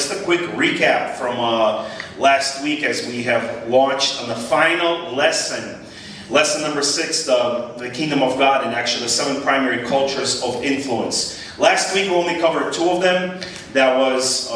just a quick recap from last week as we have launched on the final lesson. Lesson number 6, the Kingdom of God, and actually the 7 primary cultures of influence. Last week we only covered 2 of them. That was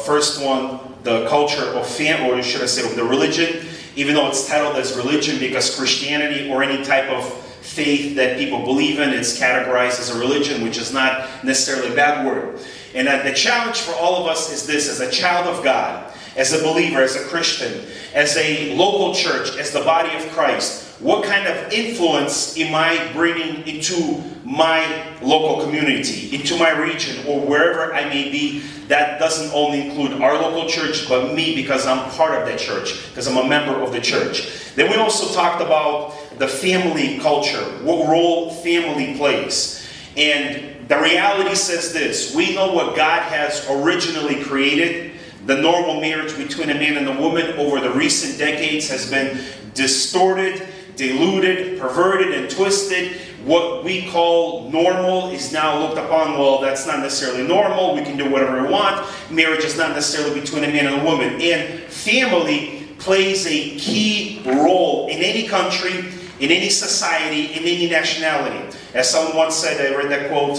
first one, the culture of family, or should I say of the religion, even though it's titled as religion because Christianity or any type of faith that people believe in, it's categorized as a religion, which is not necessarily a bad word. And the challenge for all of us is this: as a child of God, as a believer, as a Christian, as a local church, as the body of Christ, what kind of influence am I bringing into my local community, into my region, or wherever I may be? That doesn't only include our local church, but me, because I'm part of that church, because I'm a member of the church. Then we also talked about the family culture, what role family plays. And the reality says this: we know what God has originally created. The normal marriage between a man and a woman over the recent decades has been distorted, diluted, perverted, and twisted. What we call normal is now looked upon, well, that's not necessarily normal. We can do whatever we want. Marriage is not necessarily between a man and a woman. And family plays a key role in any country, in any society, in any nationality. As someone once said, I read that quote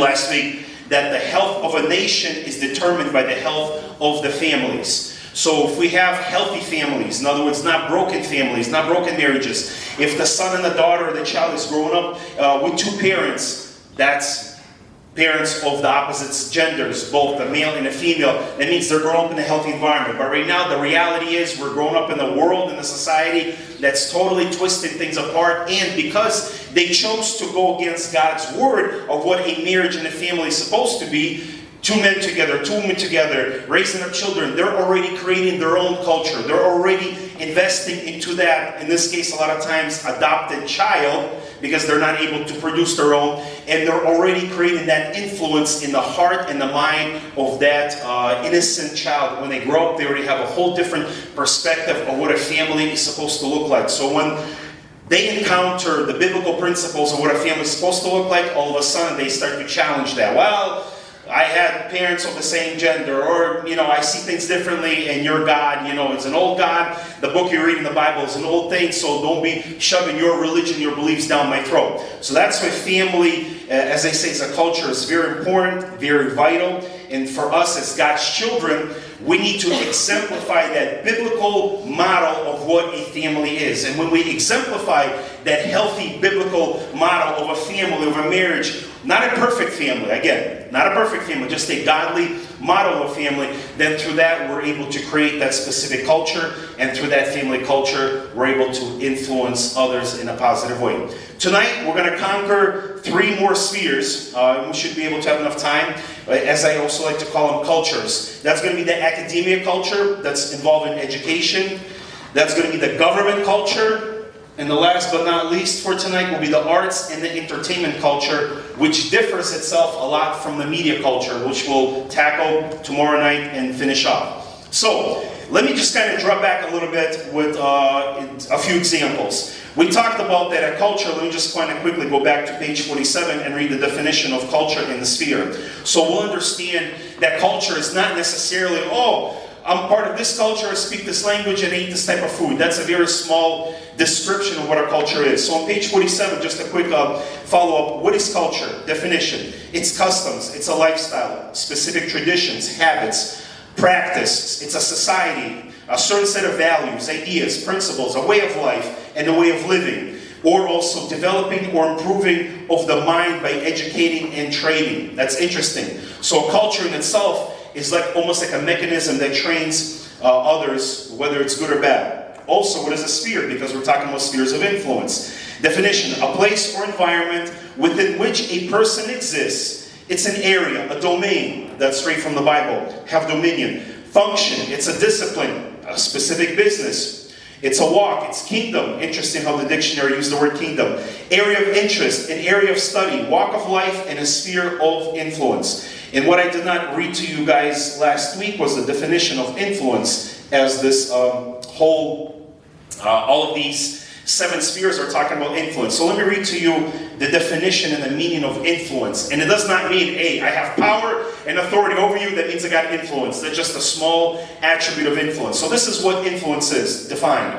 last week, that the health of a nation is determined by the health of the families. So if we have healthy families, in other words, not broken families, not broken marriages, if the son and the daughter or the child is growing up with 2 parents, that's parents of the opposite genders, both a male and a female, that means they're growing up in a healthy environment. But right now, the reality is we're growing up in a world, in a society that's totally twisting things apart. And because they chose to go against God's word of what a marriage and a family is supposed to be, 2 men together, 2 women together, raising up children, they're already creating their own culture. They're already investing into that, in this case, a lot of times, adopted child, because they're not able to produce their own. And they're already creating that influence in the heart and the mind of that innocent child. When they grow up, they already have a whole different perspective of what a family is supposed to look like. So when they encounter the biblical principles of what a family is supposed to look like, all of a sudden they start to challenge that. Well, I had parents of the same gender, or, I see things differently, and your God, it's an old God. The book you read in the Bible is an old thing, so don't be shoving your religion, your beliefs down my throat. So that's why family, as they say, as a culture, is very important, very vital. And for us as God's children, we need to exemplify that biblical model of what a family is. And when we exemplify that healthy biblical model of a family, of a marriage, not a perfect family, again, not a perfect family, just a godly model of family, then through that we're able to create that specific culture, and through that family culture we're able to influence others in a positive way. Tonight we're going to conquer 3 more spheres. We should be able to have enough time, as I also like to call them, cultures. That's going to be the academia culture that's involved in education. That's going to be the government culture. And the last but not least for tonight will be the arts and the entertainment culture, which differs itself a lot from the media culture, which we'll tackle tomorrow night and finish off. So, let me just kind of drop back a little bit with a few examples. We talked about that a culture. Let me just kind of quickly go back to page 47 and read the definition of culture in the sphere. So we'll understand that culture is not necessarily, I'm part of this culture, I speak this language, and I eat this type of food. That's a very small description of what our culture is. So on page 47, just a quick follow-up. What is culture? Definition. It's customs. It's a lifestyle. Specific traditions, habits, practice. It's a society, a certain set of values, ideas, principles, a way of life, and a way of living. Or also developing or improving of the mind by educating and training. That's interesting. So culture in itself is almost like a mechanism that trains others, whether it's good or bad. Also, what is a sphere? Because we're talking about spheres of influence. Definition: a place or environment within which a person exists. It's an area, a domain. That's straight from the Bible. Have dominion. Function: it's a discipline, a specific business. It's a walk, it's kingdom. Interesting how the dictionary used the word kingdom. Area of interest, an area of study, walk of life, and a sphere of influence. And what I did not read to you guys last week was the definition of influence, as this all of these 7 spheres are talking about influence. So let me read to you the definition and the meaning of influence. And it does not mean, hey, I have power and authority over you, that means I got influence. That's just a small attribute of influence. So this is what influence is defined.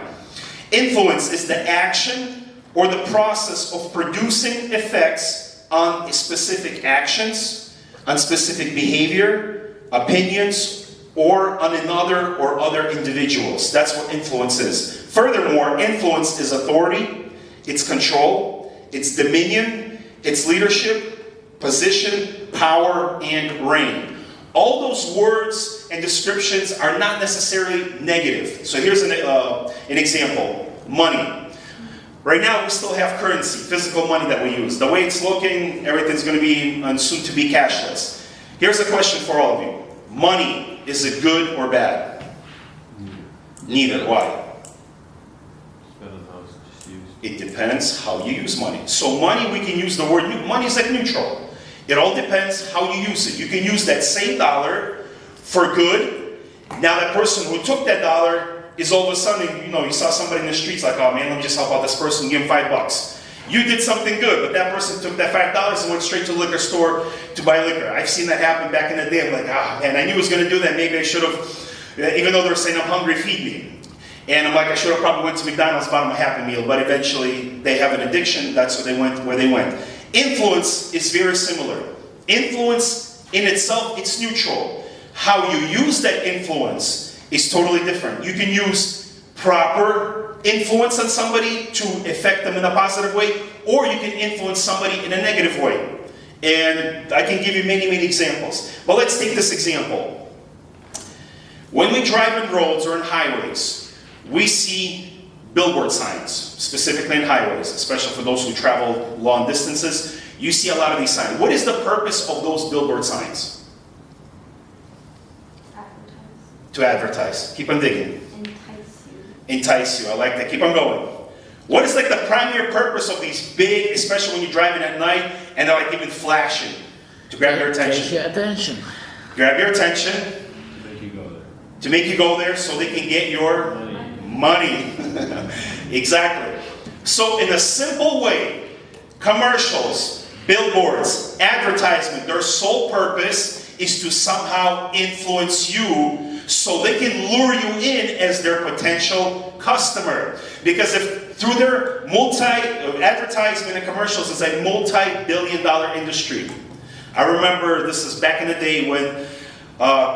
Influence is the action or the process of producing effects on specific actions, on specific behavior, opinions, or on another or other individuals. That's what influence is. Furthermore, influence is authority, it's control, it's dominion, it's leadership, position, power, and reign. All those words and descriptions are not necessarily negative. So here's an example. Money. Right now we still have currency, physical money that we use. The way it's looking, everything's going to be soon to be cashless. Here's a question for all of you. Money, is it good or bad? Neither. Why? It depends how you use money. So money, we can use the word, money is like neutral. It all depends how you use it. You can use that same dollar for good. Now that person who took that dollar is all of a sudden, you saw somebody in the streets like, oh man, let me just help out this person, give him $5. You did something good, but that person took that $5 and went straight to the liquor store to buy liquor. I've seen that happen back in the day. I'm like, man, I knew I was going to do that. Maybe I should have, even though they were saying I'm hungry, feed me. And I'm like, I should have probably went to McDonald's, bought them a Happy Meal, but eventually they have an addiction, that's where they went. Influence is very similar. Influence in itself, it's neutral. How you use that influence is totally different. You can use proper influence on somebody to affect them in a positive way, or you can influence somebody in a negative way. And I can give you many, many examples. But let's take this example. When we drive in roads or in highways, we see billboard signs, specifically in highways, especially for those who travel long distances. You see a lot of these signs. What is the purpose of those billboard signs? To advertise. Keep on digging. Entice you. I like that. Keep on going. What is like the primary purpose of these big, especially when you're driving at night, and they're like even flashing to grab your attention? Take your attention. Grab your attention. To make you go there. To make you go there so they can get your money. Exactly. So in a simple way, commercials, billboards, advertisement, their sole purpose is to somehow influence you so they can lure you in as their potential customer. Because if through their advertisement and commercials, it's a multi-billion-dollar industry. I remember this is back in the day when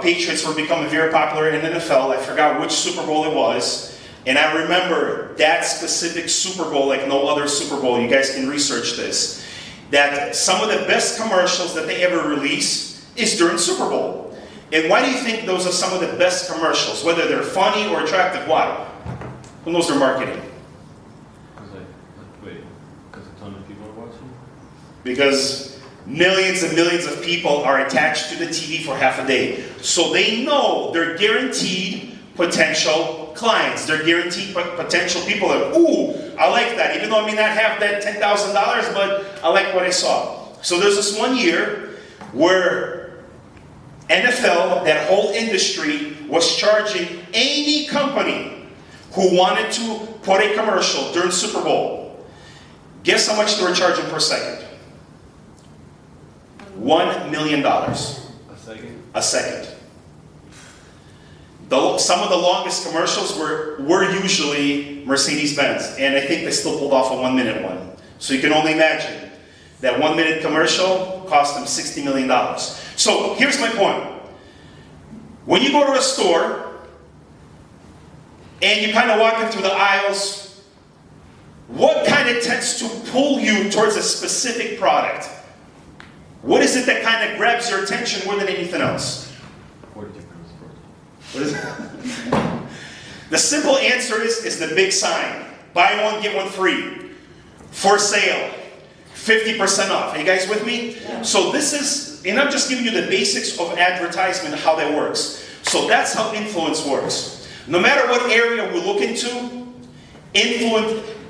Patriots were becoming very popular in the NFL. I forgot which Super Bowl it was. And I remember that specific Super Bowl, like no other Super Bowl, you guys can research this, that some of the best commercials that they ever release is during Super Bowl. And why do you think those are some of the best commercials? Whether they're funny or attractive, why? Who knows their marketing? Because a ton of people are watching? Because millions and millions of people are attached to the TV for half a day. So they know they're guaranteed potential clients. They're guaranteed potential people that, ooh, I like that. Even though I may not have that $10,000, but I like what I saw. So there's this one year where NFL, that whole industry, was charging any company who wanted to put a commercial during Super Bowl. Guess how much they were charging per second? $1 million. A second? A second. Some of the longest commercials were usually Mercedes-Benz, and I think they still pulled off a 1-minute one. So you can only imagine that 1-minute commercial cost them $60 million. So here's my point. When you go to a store and you kind of walking through the aisles, what kind of tends to pull you towards a specific product? What is it that kind of grabs your attention more than anything else? What is it? The simple answer is the big sign. Buy one, get one free. For sale. 50% off. Are you guys with me? Yeah. So this is, and I'm just giving you the basics of advertisement, how that works. So that's how influence works. No matter what area we look into,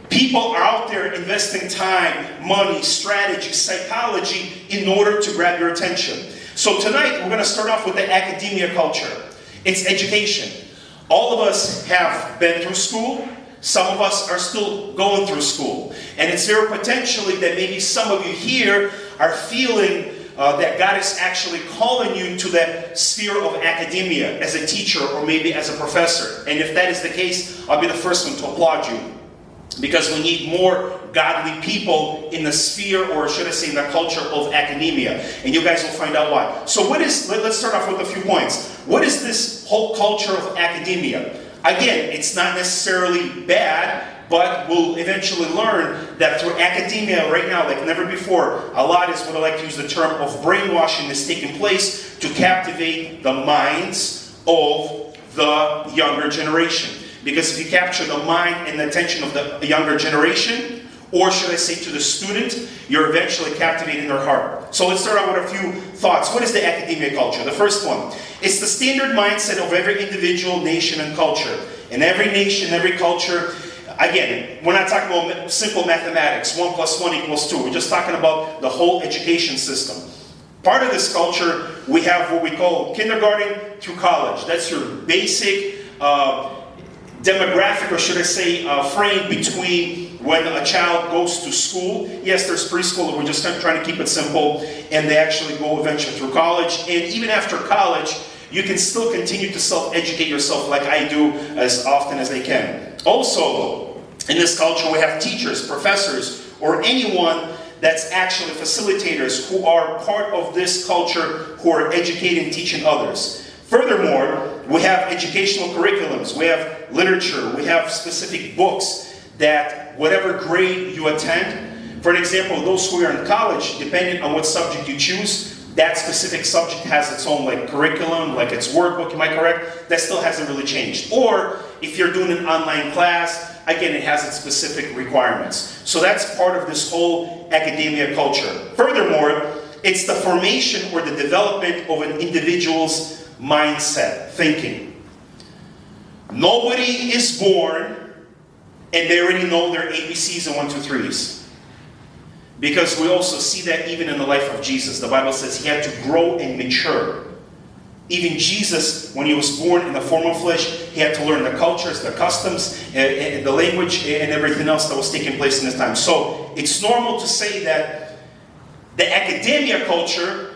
people are out there investing time, money, strategy, psychology in order to grab your attention. So tonight we're going to start off with the academia culture. It's education. All of us have been through school. Some of us are still going through school. And it's very potentially that maybe some of you here are feeling that God is actually calling you to that sphere of academia as a teacher or maybe as a professor. And if that is the case, I'll be the first one to applaud you. Because we need more godly people in the sphere, or should I say in the culture of academia. And you guys will find out why. So let's start off with a few points. What is this whole culture of academia? Again, it's not necessarily bad, but we'll eventually learn that through academia right now, like never before, a lot is what I like to use the term of brainwashing is taking place to captivate the minds of the younger generation. Because if you capture the mind and the attention of the younger generation, or should I say to the student, you're eventually captivating their heart. So let's start out with a few thoughts. What is the academia culture? The first one, it's the standard mindset of every individual, nation, and culture. In every nation, every culture, again, we're not talking about simple mathematics, 1 + 1 = 2. We're just talking about the whole education system. Part of this culture, we have what we call kindergarten through college. That's your basic demographic, or should I say, frame between when a child goes to school. Yes, there's preschool, we're just trying to keep it simple, and they actually go eventually through college. And even after college, you can still continue to self-educate yourself like I do as often as I can. Also, in this culture, we have teachers, professors, or anyone that's actually facilitators who are part of this culture, who are educating, teaching others. Furthermore, we have educational curriculums, we have literature, we have specific books that whatever grade you attend, for example, those who are in college, depending on what subject you choose, that specific subject has its own like curriculum, like its workbook, am I correct? That still hasn't really changed. Or if you're doing an online class, again, it has its specific requirements. So that's part of this whole academia culture. Furthermore, it's the formation or the development of an individual's mindset, thinking. Nobody is born and they already know their ABCs and 1, 2, 3s. Because we also see that even in the life of Jesus. The Bible says he had to grow and mature. Even Jesus, when he was born in the form of flesh, he had to learn the cultures, the customs, and the language, and everything else that was taking place in his time. So it's normal to say that the academia culture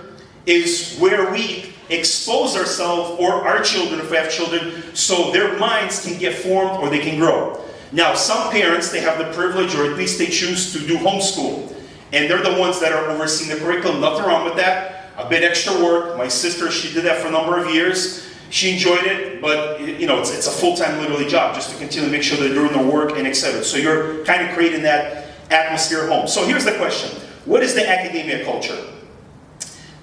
is where we expose ourselves, or our children, if we have children, so their minds can get formed or they can grow. Now, some parents, they have the privilege, or at least they choose to do homeschool. And they're the ones that are overseeing the curriculum. Nothing wrong with that. A bit extra work. My sister, she did that for a number of years. She enjoyed it, but it's a full-time literally job just to continue to make sure they're doing their work and etc. So you're kind of creating that atmosphere at home. So here's the question. What is the academia culture?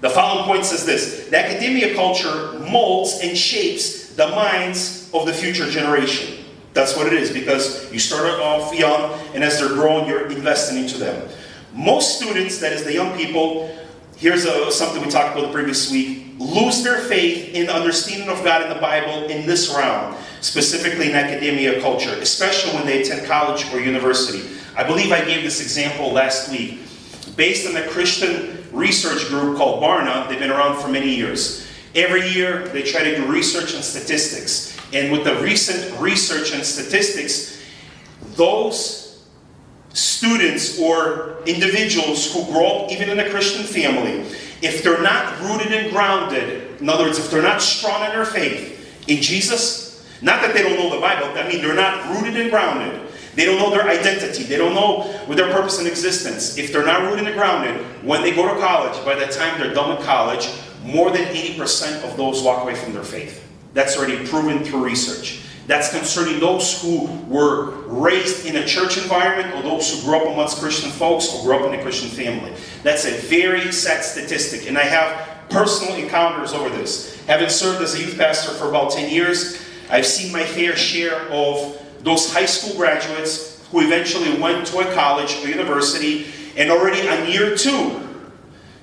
The following point says this. The academia culture molds and shapes the minds of the future generation. That's what it is, because you start off young, and as they're growing, you're investing into them. Most students, that is the young people, here's something we talked about the previous week, lose their faith in the understanding of God in the Bible in this realm, specifically in academia culture, especially when they attend college or university. I believe I gave this example last week. Based on a Christian research group called Barna, they've been around for many years. Every year, they try to do research and statistics. And with the recent research and statistics, those students or individuals who grow up even in a Christian family, if they're not rooted and grounded, in other words, if they're not strong in their faith in Jesus, not that they don't know the Bible, I mean they're not rooted and grounded. They don't know their identity. They don't know what their purpose in existence. If they're not rooted and grounded, when they go to college, by the time they're done with college, more than 80% of those walk away from their faith. That's already proven through research. That's concerning those who were raised in a church environment, or those who grew up amongst Christian folks or grew up in a Christian family. That's a very sad statistic, and I have personal encounters over this. Having served as a youth pastor for about 10 years, I've seen my fair share of those high school graduates who eventually went to a college or university, and already on year 2,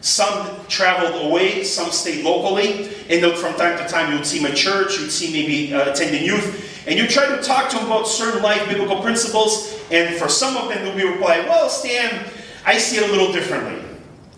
some traveled away, some stayed locally, and then from time to time you would see them at church, you'd see maybe attending youth, and you try to talk to them about certain life biblical principles, and for some of them they'll be replying, well, Stan, I see it a little differently.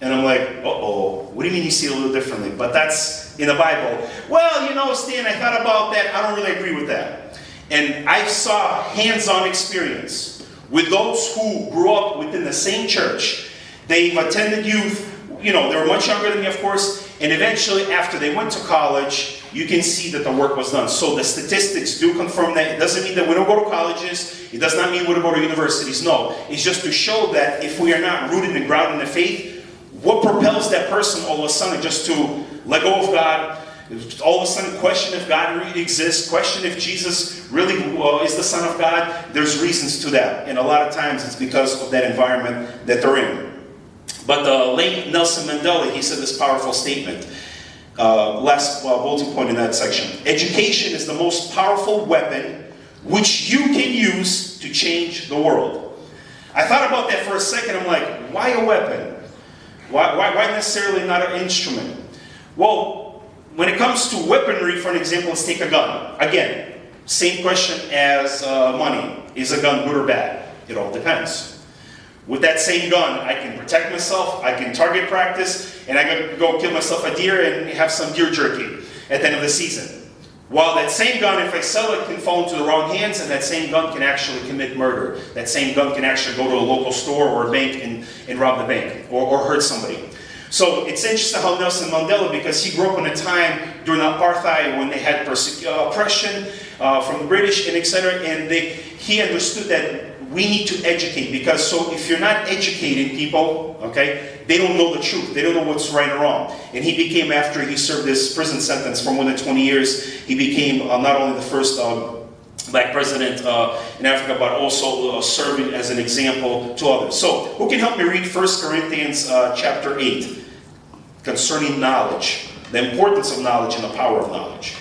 And I'm like, uh-oh, what do you mean you see it a little differently? But that's in the Bible. Well, Stan, I thought about that, I don't really agree with that. And I saw hands-on experience with those who grew up within the same church. They've attended youth, they were much younger than me, of course, and eventually after they went to college, you can see that the work was done. So the statistics do confirm that. It doesn't mean that we don't go to colleges. It does not mean we don't go to universities. No, it's just to show that if we are not rooted and grounded in the faith, what propels that person all of a sudden just to let go of God, all of a sudden question if God really exists, question if Jesus really is the Son of God? There's reasons to that. And a lot of times it's because of that environment that they're in. But the late Nelson Mandela, he said this powerful statement. Last bulletin point in that section. Education is the most powerful weapon which you can use to change the world. I thought about that for a second. I'm like, why a weapon? Why necessarily not an instrument? Well, when it comes to weaponry, for an example, let's take a gun. Again, same question as money. Is a gun good or bad? It all depends. With that same gun, I can protect myself, I can target practice, and I can go kill myself a deer and have some deer jerky at the end of the season. While that same gun, if I sell it, can fall into the wrong hands, and that same gun can actually commit murder. That same gun can actually go to a local store or a bank and rob the bank or hurt somebody. So it's interesting how Nelson Mandela, because he grew up in a time during apartheid when they had oppression from the British and etc. And he understood that we need to educate, because so if you're not educating people, okay, they don't know the truth. They don't know what's right or wrong. And he became, after he served his prison sentence for more than 20 years, he became not only the first black president in Africa, but also serving as an example to others. So who can help me read 1 Corinthians chapter 8 concerning knowledge, the importance of knowledge and the power of knowledge?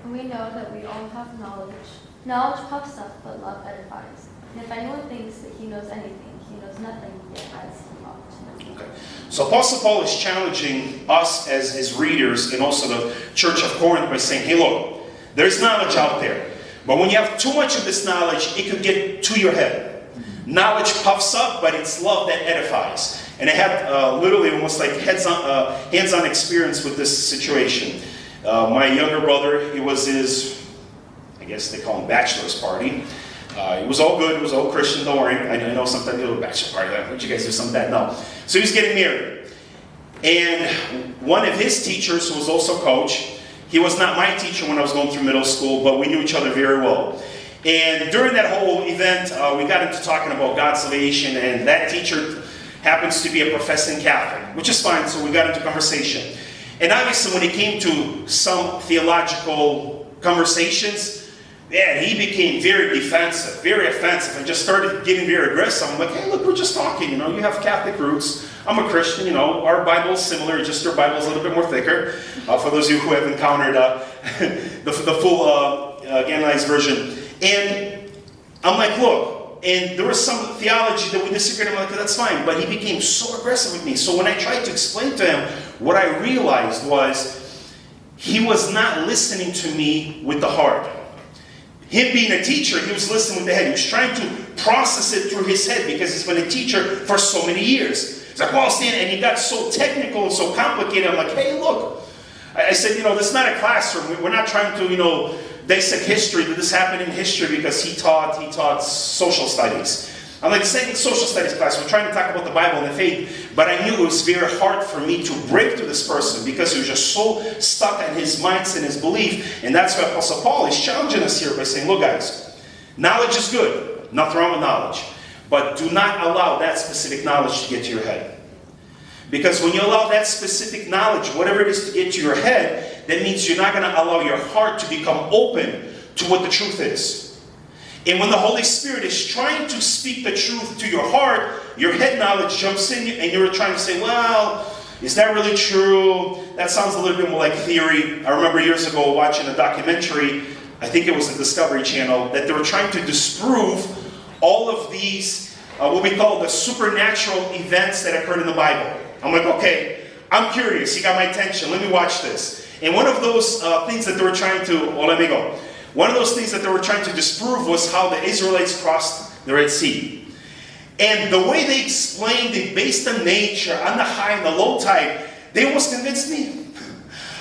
We know that we all have knowledge. Knowledge puffs up, but love edifies. And if anyone thinks that he knows anything, he knows nothing, yet adds him up to nothing. Okay. So Apostle Paul is challenging us as his readers and also the church of Corinth by saying, hey look, there's knowledge out there. But when you have too much of this knowledge, it could get to your head. Knowledge puffs up, but it's love that edifies. And I had literally almost like hands-on experience with this situation. My younger brother, he was his, I guess they call him bachelor's party. It was all good, it was all Christian, don't worry. I know sometimes you do a bachelor party, would you guys do something bad? No. So he was getting married. And one of his teachers, who was also a coach, he was not my teacher when I was going through middle school, but we knew each other very well. And during that whole event, we got into talking about God's salvation, and that teacher happens to be a professing Catholic, which is fine, so we got into conversation. And obviously when it came to some theological conversations, man, he became very defensive, very offensive, and just started getting very aggressive. I'm like, hey, look, we're just talking, you have Catholic roots. I'm a Christian, our Bible's similar, just your Bible's a little bit more thicker. For those of you who have encountered the full canonized version. And I'm like, look, and there was some theology that we disagreed. I'm like, that's fine. But he became so aggressive with me. So when I tried to explain to him, what I realized was he was not listening to me with the heart. Him being a teacher, he was listening with the head. He was trying to process it through his head because he's been a teacher for so many years. He's like, well, Stan, and he got so technical and so complicated. I'm like, hey, look. I said, this is not a classroom. We're not trying to, dissect history. Did this happen in history? Because he taught social studies. I'm like, saying social studies class, we're trying to talk about the Bible and the faith, but I knew it was very hard for me to break to this person because he was just so stuck in his mindset and his belief. And that's why Apostle Paul is challenging us here by saying, look guys, knowledge is good. Nothing wrong with knowledge. But do not allow that specific knowledge to get to your head. Because when you allow that specific knowledge, whatever it is, to get to your head, that means you're not going to allow your heart to become open to what the truth is. And when the Holy Spirit is trying to speak the truth to your heart, your head knowledge jumps in and you're trying to say, well, is that really true? That sounds a little bit more like theory. I remember years ago watching a documentary, I think it was the Discovery Channel, that they were trying to disprove all of these, what we call the supernatural events that occurred in the Bible. I'm like, okay, I'm curious. You got my attention. Let me watch this. And one of those things that they were trying to, one of those things that they were trying to disprove was how the Israelites crossed the Red Sea. And the way they explained it based on nature, on the high and the low tide, they almost convinced me.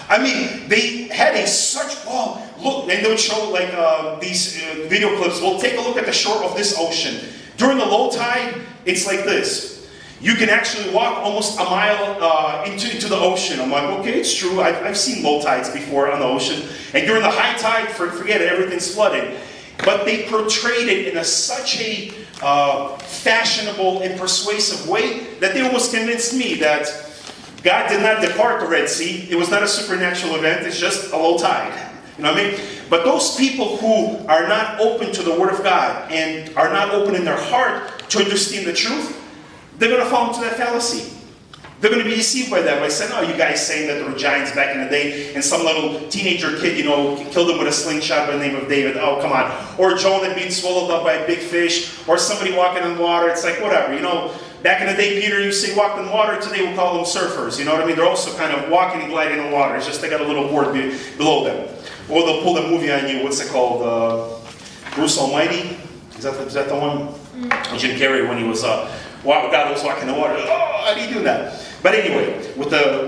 I mean, they had look, and they would show like these video clips. Well, take a look at the shore of this ocean. During the low tide, it's like this. You can actually walk almost a mile into the ocean. I'm like, okay, it's true. I've seen low tides before on the ocean. And during the high tide, forget it, everything's flooded. But they portrayed it in such a fashionable and persuasive way that they almost convinced me that God did not depart the Red Sea. It was not a supernatural event. It's just a low tide. You know what I mean? But those people who are not open to the Word of God and are not open in their heart to understand the truth, they're going to fall into that fallacy. They're going to be deceived by that. By saying, oh, you guys saying that there were giants back in the day and some little teenager kid, killed him with a slingshot by the name of David. Oh, come on. Or Jonah being swallowed up by a big fish. Or somebody walking on water. It's like, whatever, Back in the day, Peter used to say walked in water. Today we'll call them surfers. You know what I mean? They're also kind of walking and gliding in water. It's just they got a little board below them. Or they'll pull the movie on you. What's it called? Bruce Almighty? Is that the one? Jim Carrey when he was God was walking in the water. Oh, how do you do that? But anyway, with the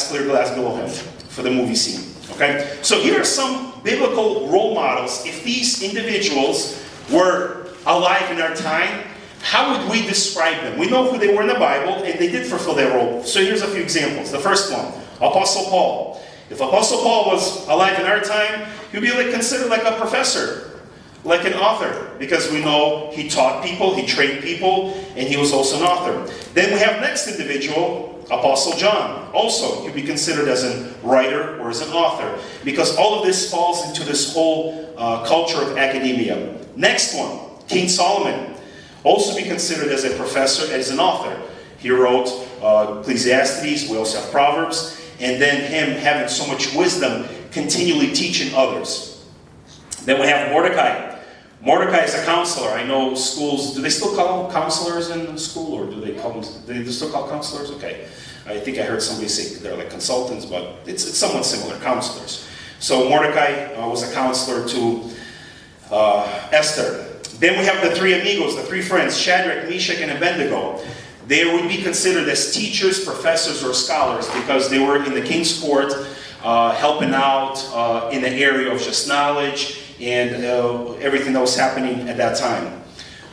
clear glass below him for the movie scene. Okay? So here are some biblical role models. If these individuals were alive in our time, how would we describe them? We know who they were in the Bible, and they did fulfill their role. So here's a few examples. The first one, Apostle Paul. If Apostle Paul was alive in our time, he would be considered like a professor, like an author, because we know he taught people, he trained people, and he was also an author. Then we have next individual, Apostle John. Also, he would be considered as a writer or as an author, because all of this falls into this whole culture of academia. Next one, King Solomon. Also be considered as a professor, as an author. He wrote Ecclesiastes, we also have Proverbs, and then him having so much wisdom, continually teaching others. Then we have Mordecai. Mordecai is a counselor. I know schools, do they still call counselors in school, or do they still call counselors? Okay. I think I heard somebody say they're like consultants, but it's somewhat similar, counselors. So Mordecai was a counselor to Esther. Then we have the three amigos, the three friends, Shadrach, Meshach, and Abednego. They would be considered as teachers, professors, or scholars because they were in the king's court helping out in the area of just knowledge and everything that was happening at that time.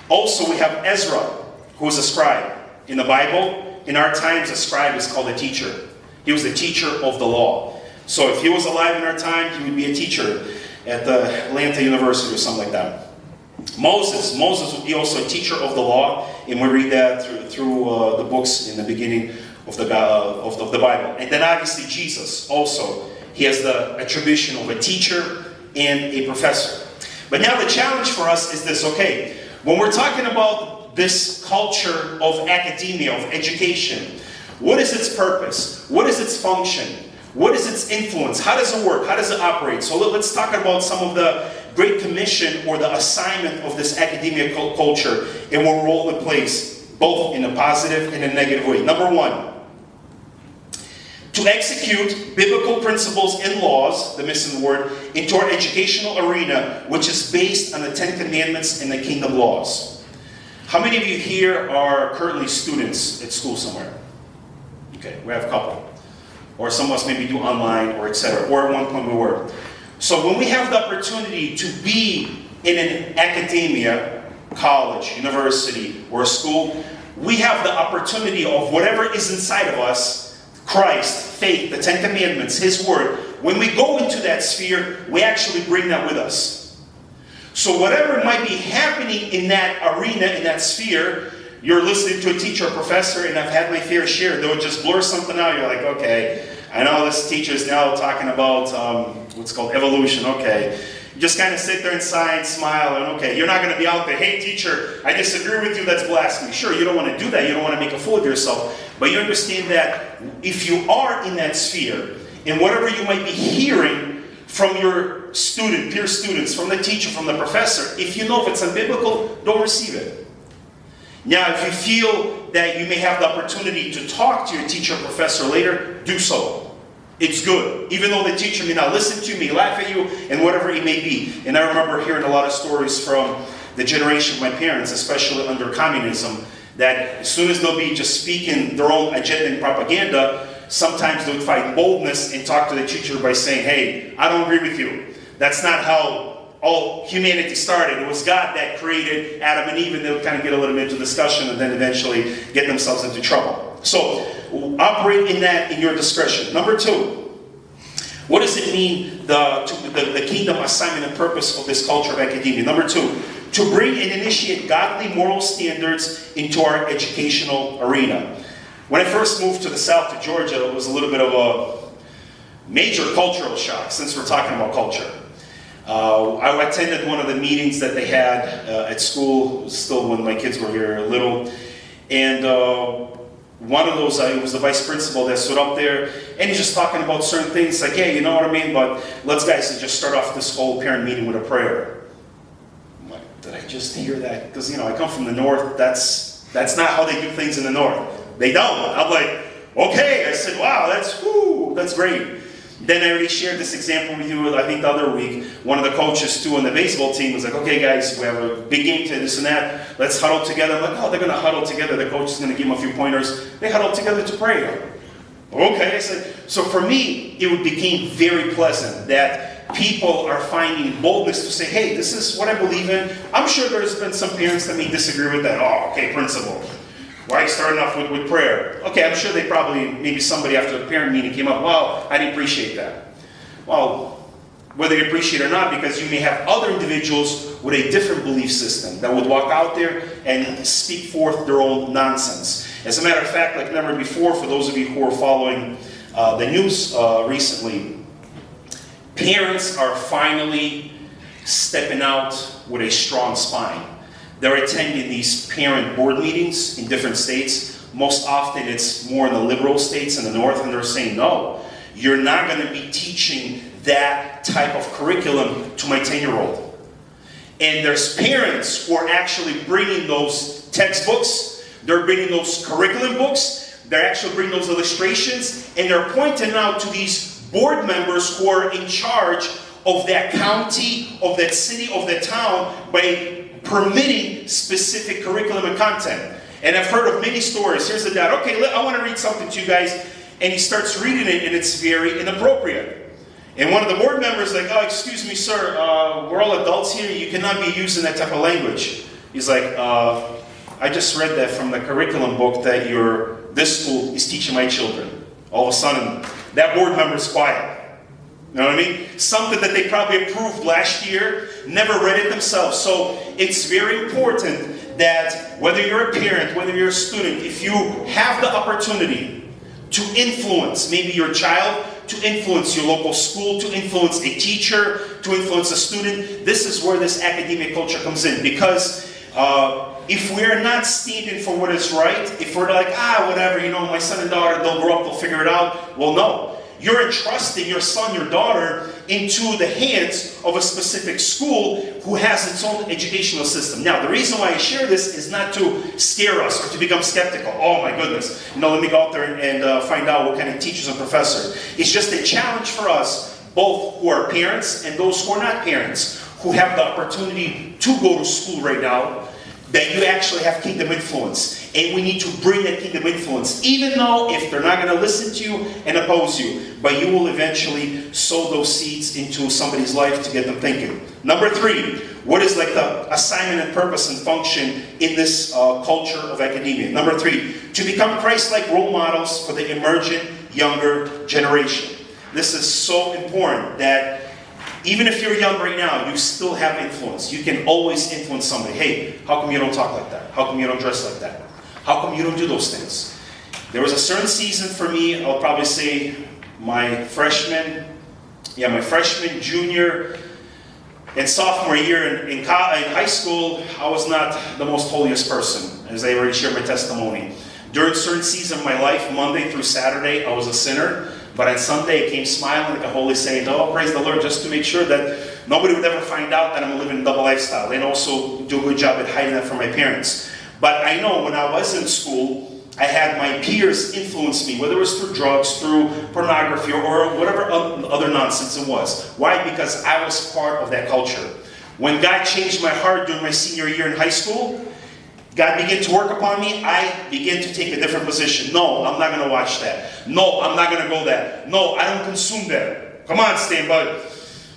Also, we have Ezra, who was a scribe. In the Bible, in our times, a scribe is called a teacher. He was the teacher of the law. So if he was alive in our time, he would be a teacher at the Atlanta University or something like that. Moses would be also a teacher of the law, and we read that through the books in the beginning of the Bible. And then obviously Jesus also, he has the attribution of a teacher and a professor. But now the challenge for us is this, okay, when we're talking about this culture of academia, of education, what is its purpose? What is its function? What is its influence? How does it work? How does it operate? So let's talk about some of the Great Commission or the assignment of this academia culture and what role it plays, both in a positive and a negative way. Number one, to execute biblical principles and laws, the missing word, into our educational arena, which is based on the 10 Commandments and the Kingdom laws. How many of you here are currently students at school somewhere? Okay, we have a couple. Or some of us maybe do online or etc. Or at one point we were. So when we have the opportunity to be in an academia, college, university, or school, we have the opportunity of whatever is inside of us, Christ, faith, the 10 Commandments, His Word. When we go into that sphere, we actually bring that with us. So whatever might be happening in that arena, in that sphere, you're listening to a teacher or professor, and I've had my fair share. They'll just blur something out. You're like, okay, I know this teacher's now talking about what's called evolution. Okay. You just kind of sit there and sigh and smile, and okay, you're not going to be out there, hey teacher, I disagree with you, that's blasphemy. Sure, you don't want to do that. You don't want to make a fool of yourself. But you understand that if you are in that sphere, and whatever you might be hearing from your peer students, from the teacher, from the professor, if you know if it's unbiblical, don't receive it. Now, if you feel that you may have the opportunity to talk to your teacher or professor later, do so. It's good. Even though the teacher may not listen to you, may laugh at you, and whatever it may be. And I remember hearing a lot of stories from the generation of my parents, especially under communism, that as soon as they'll be just speaking their own agenda and propaganda, sometimes they would find boldness and talk to the teacher by saying, hey, I don't agree with you. That's not how all humanity started. It was God that created Adam and Eve, and they would kind of get a little bit into discussion and then eventually get themselves into trouble. So operate in that in your discretion. Number 2, what does it mean, the kingdom assignment and purpose of this culture of academia? Number 2, to bring and initiate godly moral standards into our educational arena. When I first moved to the south to Georgia, it was a little bit of a major cultural shock, since we're talking about culture. I attended one of the meetings that they had at school. It was still when my kids were here little. And one of those, it was the vice principal that stood up there, and he's just talking about certain things, like, hey, you know what I mean, but let's guys just start off this whole parent meeting with a prayer. I'm like, did I just hear that? Because, you know, I come from the north, that's not how they do things in the north. They don't. I'm like, okay. I said, wow, that's great. Then I already shared this example with you, I think the other week. One of the coaches, too, on the baseball team was like, okay, guys, we have a big game today, this and that. Let's huddle together. I'm like, oh, they're going to huddle together. The coach is going to give them a few pointers. They huddle together to pray. Okay, I said, so for me, it became very pleasant that people are finding boldness to say, hey, this is what I believe in. I'm sure there's been some parents that may disagree with that. Oh, okay, principle. Why are you starting off with prayer? Okay, I'm sure they probably, maybe somebody after the parent meeting came up, well, I didn't appreciate that. Well, whether you appreciate it or not, because you may have other individuals with a different belief system that would walk out there and speak forth their own nonsense. As a matter of fact, like never before, for those of you who are following the news recently, parents are finally stepping out with a strong spine. They're attending these parent board meetings in different states. Most often it's more in the liberal states in the north, and they're saying, no, you're not going to be teaching that type of curriculum to my 10-year-old. And there's parents who are actually bringing those textbooks, they're bringing those curriculum books, they're actually bringing those illustrations, and they're pointing out to these board members who are in charge of that county, of that city, of that town, by permitting specific curriculum and content. And I've heard of many stories. Here's the dad. Okay, I want to read something to you guys. And he starts reading it, and it's very inappropriate. And one of the board members is like, oh, excuse me, sir, we're all adults here. You cannot be using that type of language. He's like, I just read that from the curriculum book that this school is teaching my children. All of a sudden, that board member is quiet. You know what I mean? Something that they probably approved last year, never read it themselves. So it's very important that whether you're a parent, whether you're a student, if you have the opportunity to influence maybe your child, to influence your local school, to influence a teacher, to influence a student, this is where this academic culture comes in. Because if we're not standing for what is right, if we're like, whatever, you know, my son and daughter, they'll grow up, they'll figure it out. Well, no. You're entrusting your son, your daughter, into the hands of a specific school who has its own educational system. Now, the reason why I share this is not to scare us or to become skeptical. Oh my goodness, let me go out there and find out what kind of teachers and professors. It's just a challenge for us, both who are parents and those who are not parents, who have the opportunity to go to school right now, that you actually have kingdom influence. And we need to bring that kingdom influence, even though if they're not going to listen to you and oppose you, but you will eventually sow those seeds into somebody's life to get them thinking. Number 3, what is like the assignment and purpose and function in this culture of academia? Number 3, to become Christ-like role models for the emergent younger generation. This is so important that even if you're young right now, you still have influence. You can always influence somebody. Hey, how come you don't talk like that? How come you don't dress like that? How come you don't do those things? There was a certain season for me, I'll probably say my freshman, junior, and sophomore year in high school, I was not the most holiest person, as I already shared my testimony. During certain season of my life, Monday through Saturday, I was a sinner. But on Sunday, I came smiling like a holy saint. Oh, praise the Lord, just to make sure that nobody would ever find out that I'm living a double lifestyle. And also do a good job at hiding that from my parents. But I know when I was in school, I had my peers influence me, whether it was through drugs, through pornography, or whatever other nonsense it was. Why? Because I was part of that culture. When God changed my heart during my senior year in high school, God began to work upon me, I began to take a different position. No, I'm not going to watch that. No, I'm not going to go that. No, I don't consume that. Come on, Stan, bud.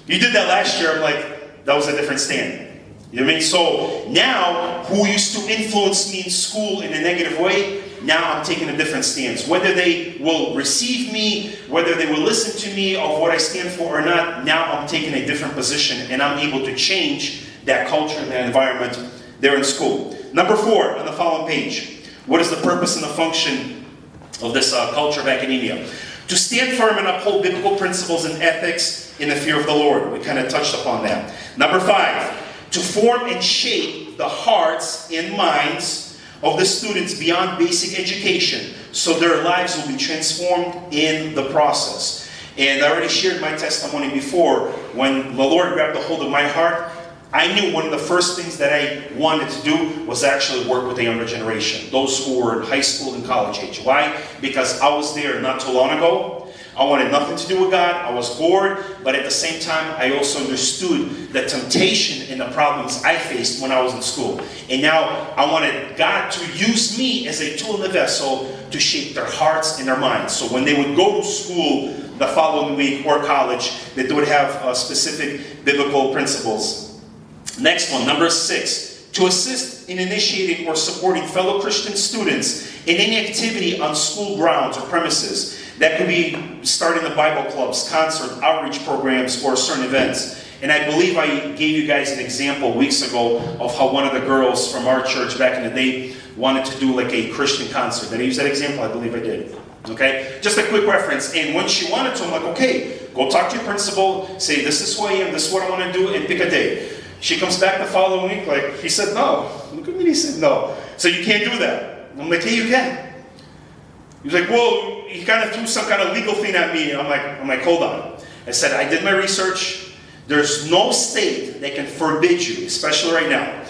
You did that last year. I'm like, that was a different stand. You know what I mean? So now, who used to influence me in school in a negative way, now I'm taking a different stance. Whether they will receive me, whether they will listen to me of what I stand for or not, now I'm taking a different position and I'm able to change that culture and that environment there in school. Number 4 on the following page. What is the purpose and the function of this culture of academia? To stand firm and uphold biblical principles and ethics in the fear of the Lord. We kind of touched upon that. Number 5. To form and shape the hearts and minds of the students beyond basic education so their lives will be transformed in the process. And I already shared my testimony before. When the Lord grabbed a hold of my heart, I knew one of the first things that I wanted to do was actually work with the younger generation, those who were in high school and college age. Why? Because I was there not too long ago. I wanted nothing to do with God. I was bored, but at the same time, I also understood the temptation and the problems I faced when I was in school. And now I wanted God to use me as a tool in the vessel to shape their hearts and their minds. So when they would go to school the following week or college, that they would have specific biblical principles. Next one, number 6. To assist in initiating or supporting fellow Christian students in any activity on school grounds or premises. That could be starting the Bible clubs, concert, outreach programs, or certain events. And I believe I gave you guys an example weeks ago of how one of the girls from our church back in the day wanted to do like a Christian concert. Did I use that example? I believe I did. Okay? Just a quick reference. And when she wanted to, I'm like, okay, go talk to your principal, say this is who I am, this is what I want to do, and pick a day. She comes back the following week like, he said no. Look at me, he said no. So you can't do that. I'm like, hey, you can. He was like, well, he kind of threw some kind of legal thing at me. I'm like, hold on. I said, I did my research. There's no state that can forbid you, especially right now.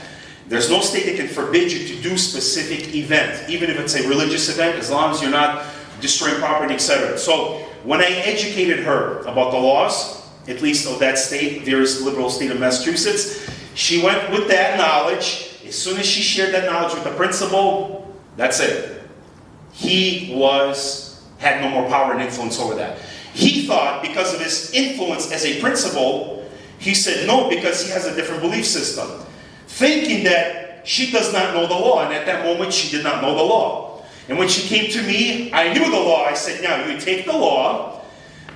There's no state that can forbid you to do specific event, even if it's a religious event, as long as you're not destroying property, etc. So when I educated her about the laws, at least of that state, various liberal state of Massachusetts, she went with that knowledge. As soon as she shared that knowledge with the principal, that's it. He had no more power and influence over that. He thought because of his influence as a principal, he said no because he has a different belief system. Thinking that she does not know the law, and at that moment she did not know the law. And when she came to me, I knew the law. I said, now you take the law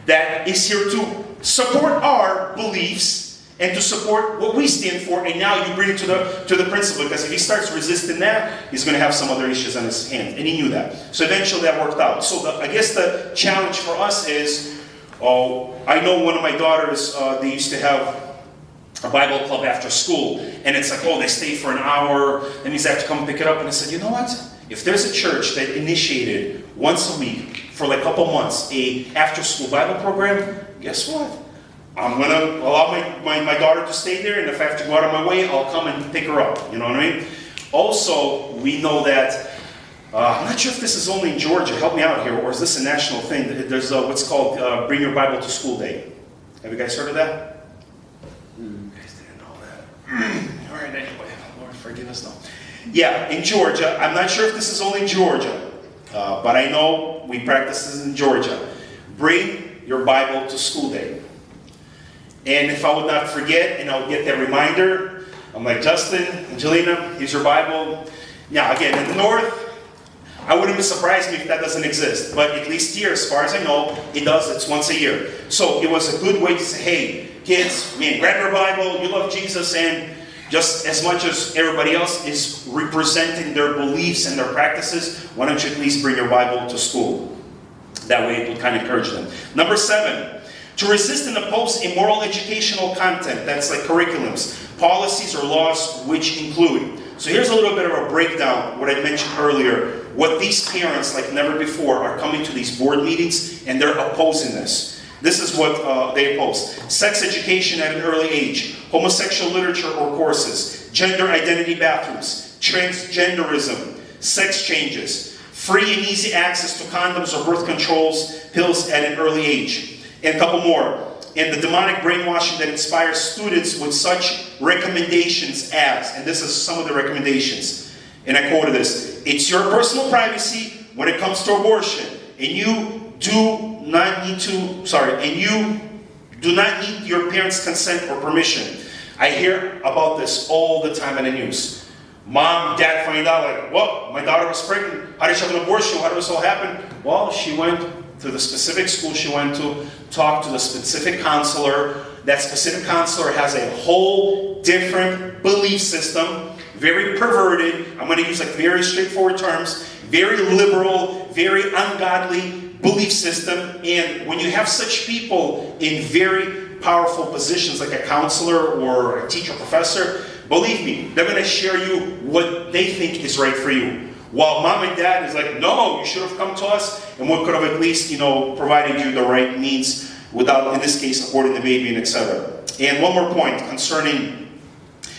that is here to support our beliefs and to support what we stand for, and now you bring it to the principal, because if he starts resisting that, he's going to have some other issues on his hands, and he knew that. So eventually that worked out. So I guess the challenge for us is, I know one of my daughters, they used to have a Bible club after school, and it's like, they stay for an hour, and he's have to come pick it up, and I said, you know what? If there's a church that initiated once a week for like a couple months a after-school Bible program, guess what? I'm going to allow my daughter to stay there, and if I have to go out of my way, I'll come and pick her up. You know what I mean? Also, we know that, I'm not sure if this is only in Georgia, help me out here, or is this a national thing? There's what's called Bring Your Bible to School Day. Have you guys heard of that? You guys didn't know that. All right, anyway, Lord forgive us now. Yeah, in Georgia, I'm not sure if this is only in Georgia, but I know we practice this in Georgia. Bring your Bible to school day. And if I would not forget, and I would get that reminder, I'm like, Justin, Angelina, here's your Bible. Now, again, in the north, I wouldn't be surprised if that doesn't exist. But at least here, as far as I know, it does. It's once a year. So it was a good way to say, hey, kids, grab your Bible, you love Jesus, and just as much as everybody else is representing their beliefs and their practices, why don't you at least bring your Bible to school? That way it will kind of encourage them. Number 7. To resist and oppose immoral educational content, that's like curriculums, policies, or laws which include. So here's a little bit of a breakdown, what I mentioned earlier, what these parents, like never before, are coming to these board meetings, and they're opposing this. This is what they oppose. Sex education at an early age, homosexual literature or courses, gender identity bathrooms, transgenderism, sex changes, free and easy access to condoms or birth controls pills at an early age. And a couple more. And the demonic brainwashing that inspires students with such recommendations as, and this is some of the recommendations, And I quoted this: "It's your personal privacy when it comes to abortion, and you do not need your parents' consent or permission." I hear about this all the time in the news. Mom, dad find out, like, "What? My daughter was pregnant. How did she have an abortion? How did this all happen?" Well, she went to the specific school she went to, talked to the specific counselor. That specific counselor has a whole different belief system, very perverted. I'm going to use like very straightforward terms, very liberal, very ungodly belief system. And when you have such people in very powerful positions like a counselor or a teacher, professor, believe me, they're going to share you what they think is right for you. While mom and dad is like, "No, you should have come to us, and we could have at least, provided you the right means without, in this case, aborting the baby," and etc. And one more point concerning,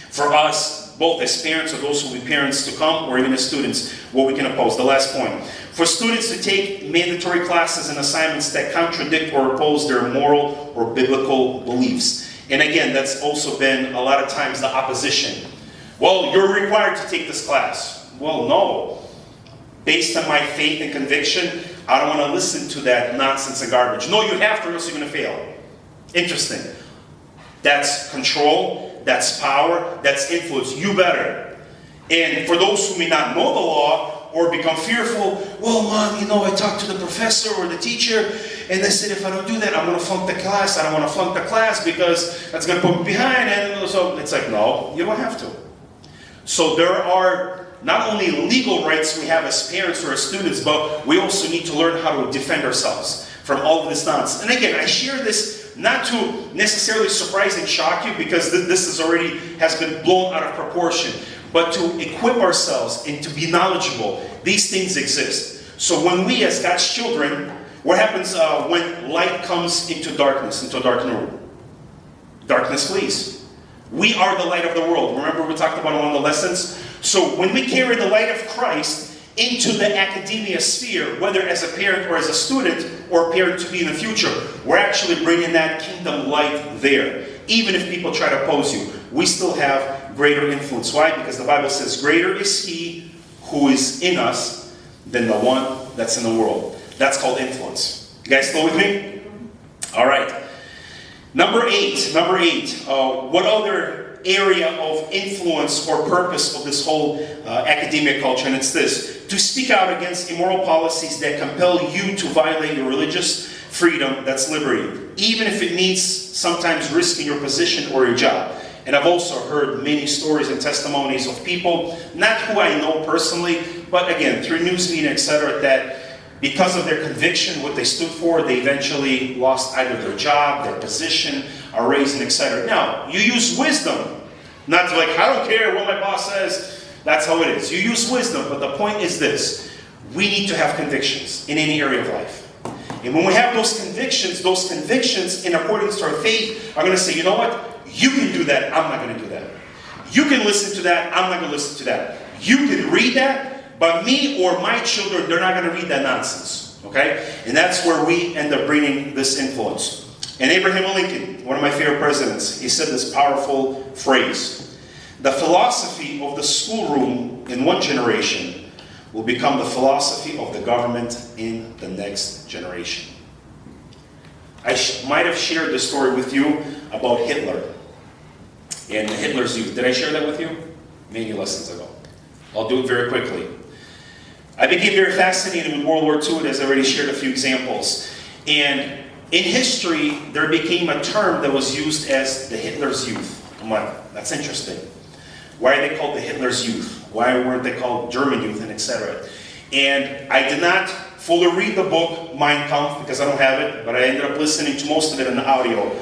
for us, both as parents or those who will be parents to come, or even as students, what we can oppose. The last point: for students to take mandatory classes and assignments that contradict or oppose their moral or biblical beliefs. And again, that's also been a lot of times the opposition. "Well, you're required to take this class." Well, no. Based on my faith and conviction, I don't want to listen to that nonsense and garbage. "No, you have to, or else you're going to fail." Interesting. That's control, that's power, that's influence. You better. And for those who may not know the law or become fearful, "Well, mom, I talked to the professor or the teacher, and they said if I don't do that, I'm going to flunk the class. I don't want to flunk the class because that's going to put me behind." And so it's like, no, you don't have to. So there are not only legal rights we have as parents or as students, but we also need to learn how to defend ourselves from all of this nonsense. And again, I share this not to necessarily surprise and shock you, because this has been blown out of proportion, but to equip ourselves and to be knowledgeable. These things exist. So when we, as God's children, what happens when light comes into darkness, into a dark room? Darkness flees. We are the light of the world. Remember we talked about in one of the lessons? So when we carry the light of Christ into the academia sphere, whether as a parent or as a student or a parent to be in the future, we're actually bringing that kingdom light there. Even if people try to oppose you, we still have greater influence. Why? Because the Bible says, "Greater is He who is in us than the one that's in the world." That's called influence. You guys still with me? All right. Number eight. What other area of influence or purpose of this whole academia culture? And it's this: to speak out against immoral policies that compel you to violate your religious freedom, that's liberty, even if it means sometimes risking your position or your job. And I've also heard many stories and testimonies of people, not who I know personally, but again, through news media, etc., that because of their conviction, what they stood for, they eventually lost either their job, their position, a raise, and etc. Now, you use wisdom, not to like, "I don't care what my boss says." That's how it is. You use wisdom, but the point is this: we need to have convictions in any area of life. And when we have those convictions in accordance to our faith are going to say, "You know what? You can do that, I'm not going to do that. You can listen to that, I'm not going to listen to that. You can read that, but me or my children, they're not going to read that nonsense." Okay? And that's where we end up bringing this influence. And Abraham Lincoln, one of my favorite presidents, he said this powerful phrase: "The philosophy of the schoolroom in one generation will become the philosophy of the government in the next generation." I might have shared this story with you about Hitler and Hitler's youth. Did I share that with you? Many lessons ago. I'll do it very quickly. I became very fascinated with World War II, as I already shared a few examples. And in history, there became a term that was used as the Hitler's youth. I'm like, that's interesting. Why are they called the Hitler's youth? Why weren't they called German youth, and etc.? And I did not fully read the book, Mein Kampf, because I don't have it, but I ended up listening to most of it in the audio.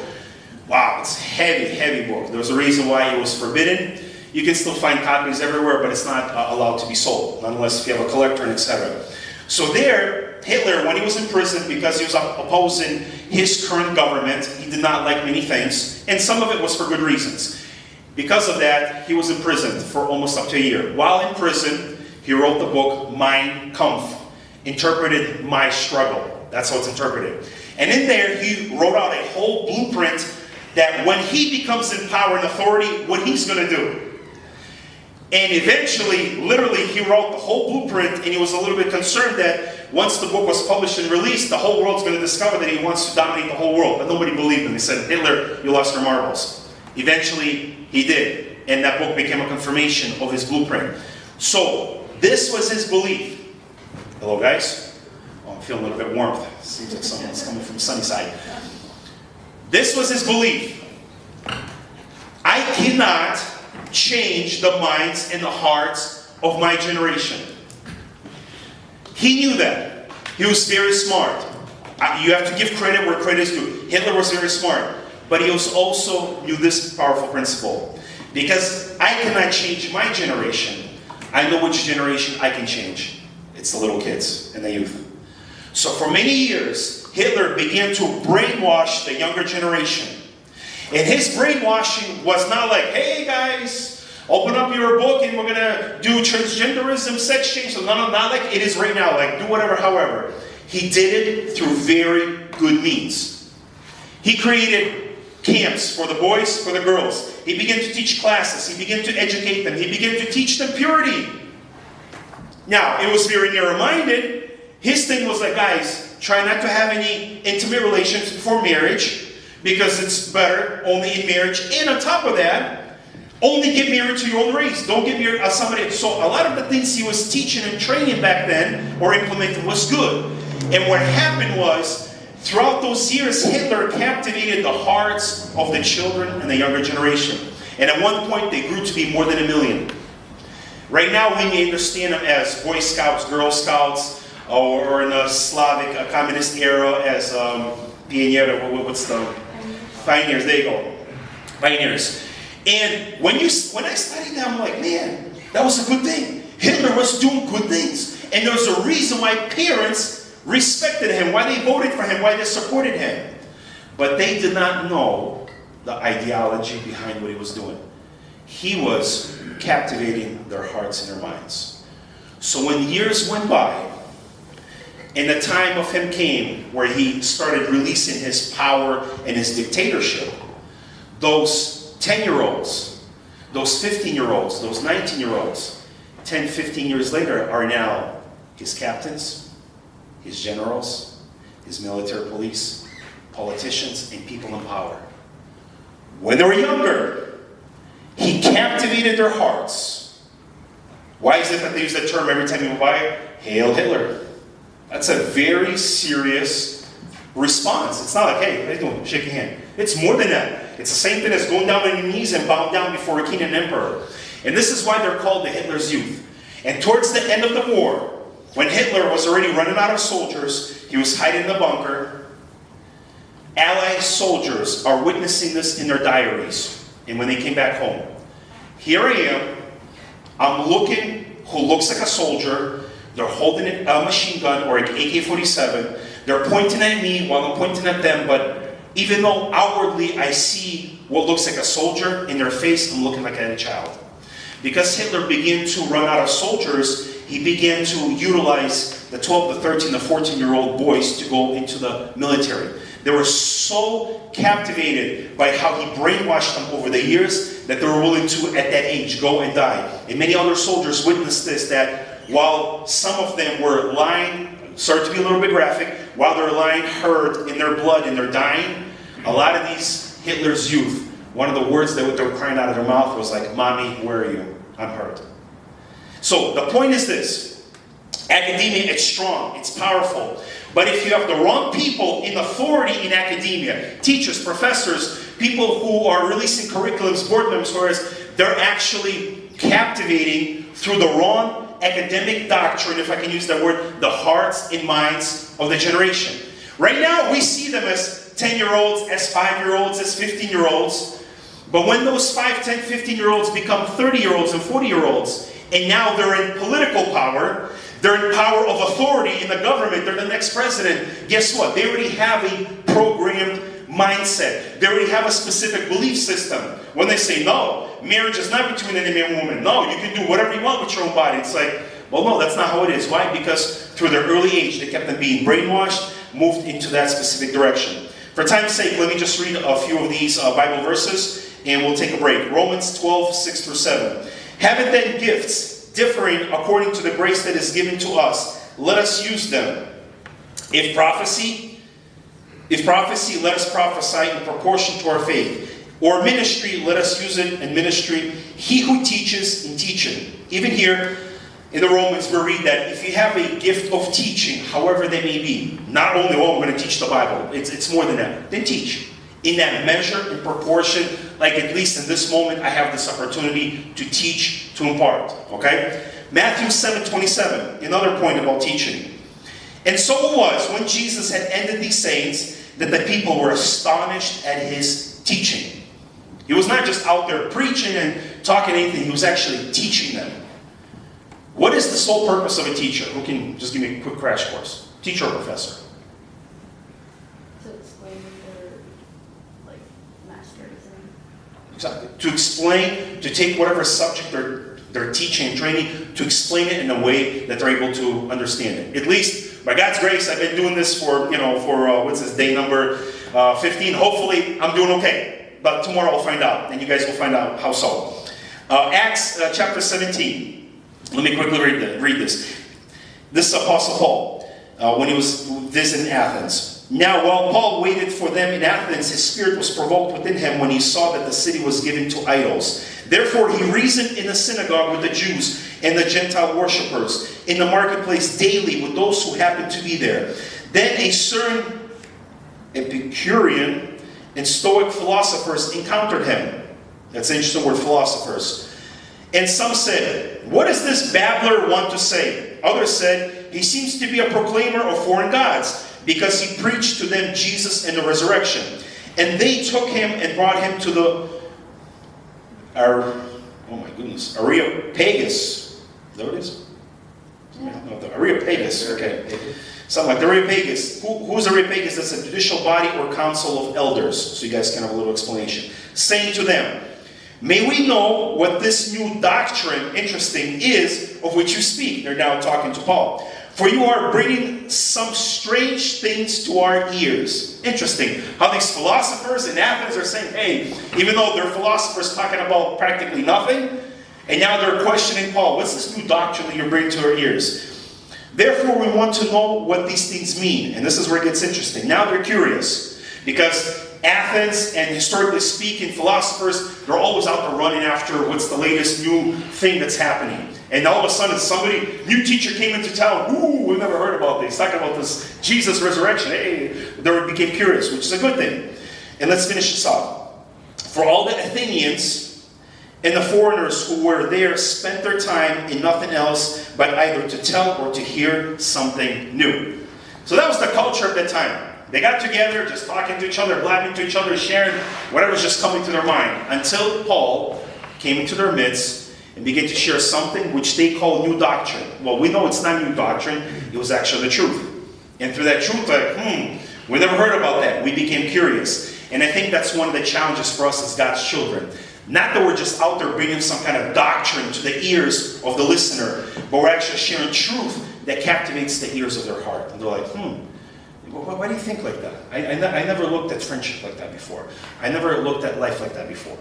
Wow, it's a heavy, heavy book. There's a reason why it was forbidden. You can still find copies everywhere, but it's not allowed to be sold, unless if you have a collector, and etc. So there, Hitler, when he was in prison, because he was opposing his current government, he did not like many things, and some of it was for good reasons. Because of that, he was imprisoned for almost up to a year. While in prison, he wrote the book Mein Kampf, interpreted My Struggle. That's how it's interpreted. And in there, he wrote out a whole blueprint that when he becomes in power and authority, what he's going to do. And eventually, literally, he wrote the whole blueprint, and he was a little bit concerned that once the book was published and released, the whole world's going to discover that he wants to dominate the whole world. But nobody believed him. They said, Hitler, you lost your marbles. Eventually, he did. And that book became a confirmation of his blueprint. So, this was his belief. Hello, guys? Oh, I'm feeling a little bit warmth. Seems like someone's coming from Sunnyside. This was his belief. I cannot change the minds and the hearts of my generation. He knew that. He was very smart. You have to give credit where credit is due. Hitler was very smart. But he was also knew this powerful principle. Because I cannot change my generation, I know which generation I can change. It's the little kids and the youth. So for many years, Hitler began to brainwash the younger generation. And his brainwashing was not like, hey guys, open up your book and we're going to do transgenderism, sex change. So not like it is right now, like do whatever, however. He did it through very good means. He created camps for the boys, for the girls. He began to teach classes. He began to educate them. He began to teach them purity. Now, it was very narrow-minded. His thing was like, guys, try not to have any intimate relations before marriage, because it's better only in marriage. And on top of that, only get married to your own race. Don't get married to somebody. So a lot of the things he was teaching and training back then, or implementing, was good. And what happened was, throughout those years, Hitler captivated the hearts of the children and the younger generation. And at one point, they grew to be more than 1 million. Right now, we may understand them as Boy Scouts, Girl Scouts, or in the Slavic communist era as pioneer, what's the... Pioneers, there you go. Pioneers. And when I studied that, I'm like, man, that was a good thing. Hitler was doing good things. And there was a reason why parents respected him, why they voted for him, why they supported him. But they did not know the ideology behind what he was doing. He was captivating their hearts and their minds. So when years went by, and the time of him came where he started releasing his power and his dictatorship, those 10-year-olds, those 15-year-olds, those 19-year-olds, 10, 15 years later are now his captains, his generals, his military police, politicians, and people in power. When they were younger, he captivated their hearts. Why is it that they use that term every time you go by? Hail Hitler. That's a very serious response. It's not like, hey, how you doing? Shake your hand. It's more than that. It's the same thing as going down on your knees and bowing down before a king and emperor. And this is why they're called the Hitler's Youth. And towards the end of the war, when Hitler was already running out of soldiers, he was hiding in the bunker. Allied soldiers are witnessing this in their diaries. And when they came back home, here I am. I'm looking who looks like a soldier. They're holding a machine gun or an AK-47. They're pointing at me while I'm pointing at them. But even though outwardly I see what looks like a soldier, in their face I'm looking like a child. Because Hitler began to run out of soldiers, he began to utilize the 12, the 13, the 14-year-old boys to go into the military. They were so captivated by how he brainwashed them over the years that they were willing to, at that age, go and die. And many other soldiers witnessed this, that while some of them were lying, sorry to be a little bit graphic, while they're lying hurt in their blood and they're dying, a lot of these Hitler's youth, one of the words that they were crying out of their mouth was like, "Mommy, where are you? I'm hurt." So the point is this: academia, it's strong, it's powerful. But if you have the wrong people in authority in academia, teachers, professors, people who are releasing curriculums, board members, whereas they're actually captivating through the wrong academic doctrine, if I can use that word, the hearts and minds of the generation. Right now, we see them as 10-year-olds, as 5-year-olds, as 15-year-olds. But when those 5, 10, 15-year-olds become 30-year-olds and 40-year-olds, and now they're in political power, they're in power of authority in the government, they're the next president, guess what? They already have a programmed mindset. They already have a specific belief system. When they say, no, marriage is not between any man and woman. No, you can do whatever you want with your own body. It's like, well, no, that's not how it is. Why? Because through their early age, they kept them being brainwashed, moved into that specific direction. For time's sake, let me just read a few of these Bible verses, and we'll take a break. Romans 12, 6 through 7. Having then gifts differing according to the grace that is given to us, let us use them. If prophecy, let us prophesy in proportion to our faith. Or ministry, let us use it in ministry. He who teaches in teaching. Even here in the Romans, we read that if you have a gift of teaching, however they may be, not only, I'm going to teach the Bible, it's more than that, then teach. In that measure, in proportion, like at least in this moment, I have this opportunity to teach, to impart. Okay? Matthew 7:27, another point about teaching. And so it was, when Jesus had ended these sayings, that the people were astonished at his teaching. He was not just out there preaching and talking anything, he was actually teaching them. What is the sole purpose of a teacher? Who can just give me a quick crash course? Teacher or professor? To explain their masters and Exactly. To explain, to take whatever subject they're teaching and training, to explain it in a way that they're able to understand it. At least, by God's grace, I've been doing this for what's this, day number 15. Hopefully, I'm doing okay. But tomorrow I'll find out, and you guys will find out how so. Acts chapter 17. Let me quickly read this. This is Apostle Paul, when he was visiting Athens. Now, while Paul waited for them in Athens, his spirit was provoked within him when he saw that the city was given to idols. Therefore, he reasoned in the synagogue with the Jews and the Gentile worshippers, in the marketplace daily with those who happened to be there. Then a certain Epicurean and Stoic philosophers encountered him. That's an interesting word, philosophers. And some said, "What does this babbler want to say?" Others said, "He seems to be a proclaimer of foreign gods, because he preached to them Jesus and the resurrection." And they took him and brought him to the Areopagus. Is that what it is? No, the Areopagus, okay. Something like the Areopagus. Who's Areopagus? That's a judicial body or council of elders. So you guys can have a little explanation. Saying to them, "May we know what this new doctrine, interesting, is of which you speak." They're now talking to Paul. "For you are bringing some strange things to our ears." Interesting. How these philosophers in Athens are saying, hey, even though they're philosophers talking about practically nothing, and now they're questioning Paul, what's this new doctrine that you're bringing to our ears? "Therefore, we want to know what these things mean." And this is where it gets interesting. Now they're curious. Because Athens, and historically speaking, philosophers, they're always out there running after what's the latest new thing that's happening. And all of a sudden, new teacher came into town. Ooh, we've never heard about this. Talking about this Jesus resurrection. Hey, they became curious, which is a good thing. And let's finish this off. "For all the Athenians and the foreigners who were there spent their time in nothing else but either to tell or to hear something new." So that was the culture of that time. They got together, just talking to each other, blabbing to each other, sharing whatever's just coming to their mind. Until Paul came into their midst and began to share something which they call new doctrine. Well, we know it's not new doctrine. It was actually the truth. And through that truth, we never heard about that. We became curious. And I think that's one of the challenges for us as God's children. Not that we're just out there bringing some kind of doctrine to the ears of the listener, but we're actually sharing truth that captivates the ears of their heart. And they're like, why do you think like that? I never looked at friendship like that before. I never looked at life like that before.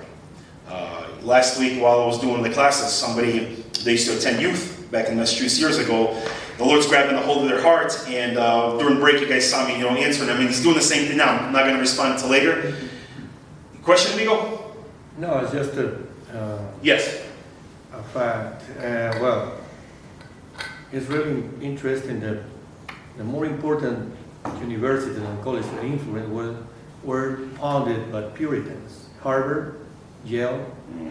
Last week, while I was doing the classes, they used to attend youth back in Massachusetts years ago. The Lord's grabbing a hold of their heart, and during break, you guys saw me, answering them. And he's doing the same thing now. I'm not going to respond until later. Question, amigo? No, it's just Yes. a fact. It's really interesting that the more important universities and colleges that influence were founded by Puritans: Harvard, Yale,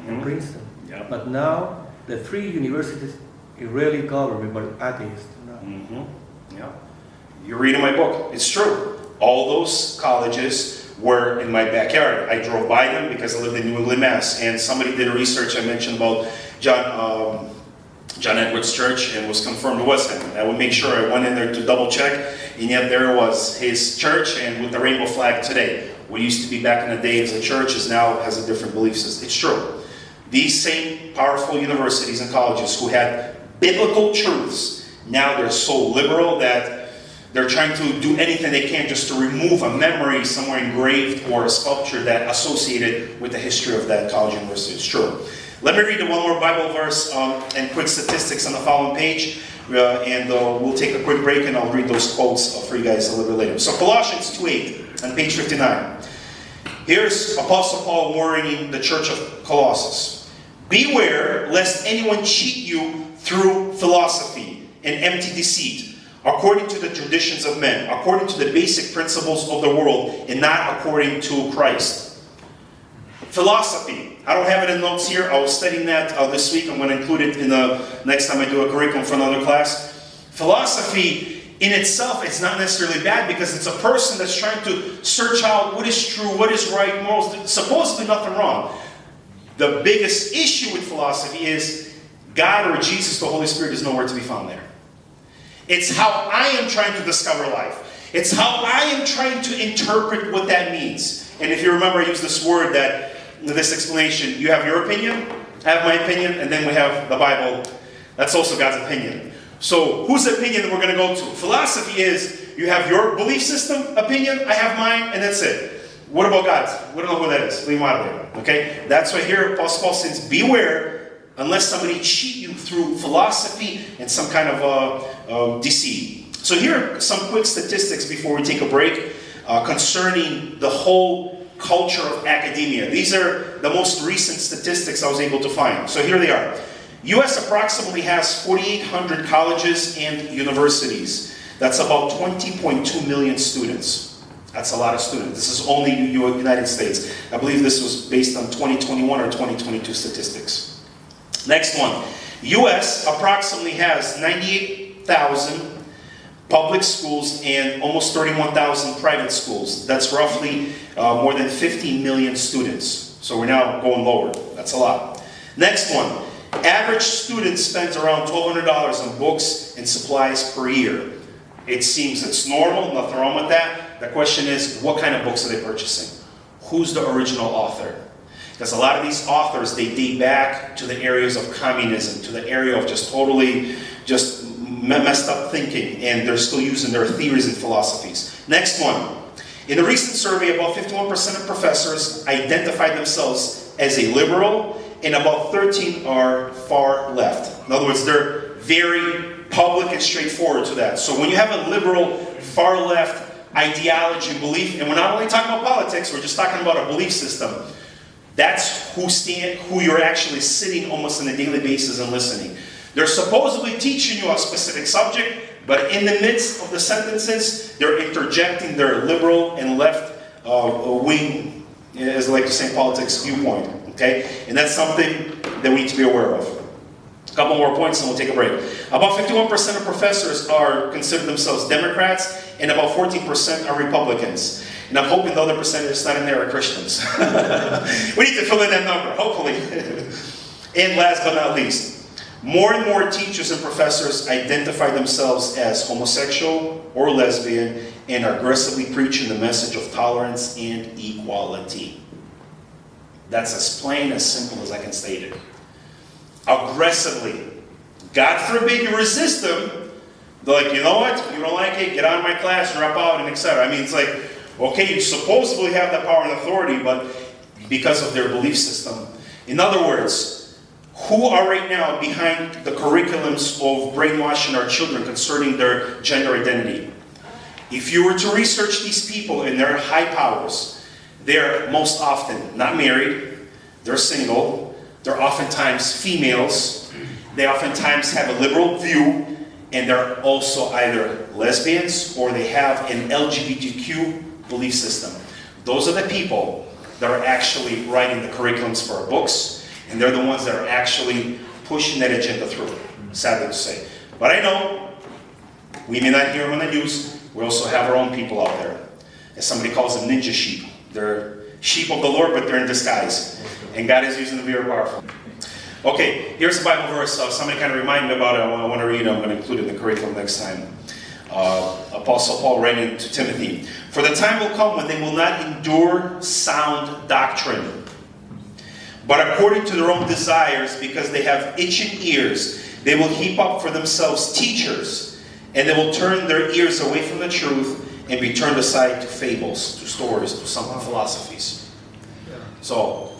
and Princeton. Yep. But now the three universities are really governed by atheists. Yeah. You're reading my book. It's true. All those colleges were in my backyard. I drove by them because I lived in New England, Mass. And somebody did a research I mentioned about John Edwards Church, and was confirmed it was him. I would make sure I went in there to double check, and yet there was his church, and with the rainbow flag today. What used to be back in the day as a church now has a different belief system. It's true. These same powerful universities and colleges who had biblical truths, now they're so liberal that they're trying to do anything they can just to remove a memory somewhere engraved or a sculpture that associated with the history of that college university. It's true. Let me read one more Bible verse and quick statistics on the following page. And we'll take a quick break and I'll read those quotes for you guys a little bit later. So Colossians 2:8 on page 59. Here's Apostle Paul warning the church of Colossus. Beware lest anyone cheat you through philosophy and empty deceit, according to the traditions of men, according to the basic principles of the world, and not according to Christ. Philosophy. I don't have it in notes here. I was studying that this week. I'm going to include it in the next time I do a curriculum for another class. Philosophy in itself, it's not necessarily bad because it's a person that's trying to search out what is true, what is right, morals. Supposedly nothing wrong. The biggest issue with philosophy is God or Jesus, the Holy Spirit, is nowhere to be found there. It's how I am trying to discover life. It's how I am trying to interpret what that means. And if you remember, I used this word that, this explanation, you have your opinion, I have my opinion, and then we have the Bible. That's also God's opinion. So whose opinion we're going to go to? Philosophy is, you have your belief system opinion, I have mine, and that's it. What about God's? We don't know who that is. Leave him out of there. Okay? That's why here Apostle Paul says, beware unless somebody cheat you through philosophy and some kind of deceit. So here are some quick statistics before we take a break concerning the whole culture of academia. These are the most recent statistics I was able to find. So here they are. U.S. approximately has 4,800 colleges and universities. That's about 20.2 million students. That's a lot of students. This is only United States. I believe this was based on 2021 or 2022 statistics. Next one. U.S. approximately has 98,000 public schools and almost 31,000 private schools. That's roughly more than 50 million students. So we're now going lower. That's a lot. Next one. Average student spends around $1,200 on books and supplies per year. It seems it's normal, nothing wrong with that. The question is, what kind of books are they purchasing? Who's the original author? Because a lot of these authors, they date back to the areas of communism, to the area of just totally messed up thinking, and they're still using their theories and philosophies. Next one. In a recent survey, about 51% of professors identified themselves as a liberal, and about 13 are far left. In other words, they're very public and straightforward to that. So when you have a liberal, far left ideology, belief, and we're not only talking about politics, we're just talking about a belief system, that's who you're actually sitting almost on a daily basis and listening. They're supposedly teaching you a specific subject, but in the midst of the sentences, they're interjecting their liberal and left wing, as I like to say in politics, viewpoint. Okay? And that's something that we need to be aware of. A couple more points and we'll take a break. About 51% of professors consider themselves Democrats, and about 14% are Republicans. And I'm hoping the other percentage that's not in there are Christians. We need to fill in that number, hopefully. And last but not least, more and more teachers and professors identify themselves as homosexual or lesbian and are aggressively preaching the message of tolerance and equality. That's as plain, as simple as I can state it. Aggressively. God forbid you resist them. They're like, you know what? You don't like it? Get out of my class, drop out, and etc. I mean, it's like, okay, you supposedly have the power and authority, but because of their belief system. In other words, who are right now behind the curriculums of brainwashing our children concerning their gender identity? If you were to research these people and their high powers, they're most often not married, they're single, they're oftentimes females, they oftentimes have a liberal view, and they're also either lesbians or they have an LGBTQ belief system. Those are the people that are actually writing the curriculums for our books, and they're the ones that are actually pushing that agenda through, sadly to say. But I know, we may not hear them on the news, we also have our own people out there. As somebody calls them ninja sheep. They're sheep of the Lord, but they're in disguise. And God is using them very powerful. Okay, here's a Bible verse. Somebody kind of reminded me about it. I want to read it. I'm going to include it in the curriculum next time. Apostle Paul writing to Timothy. For the time will come when they will not endure sound doctrine, but according to their own desires, because they have itching ears, they will heap up for themselves teachers, and they will turn their ears away from the truth and be turned aside to fables, to stories, to some philosophies. So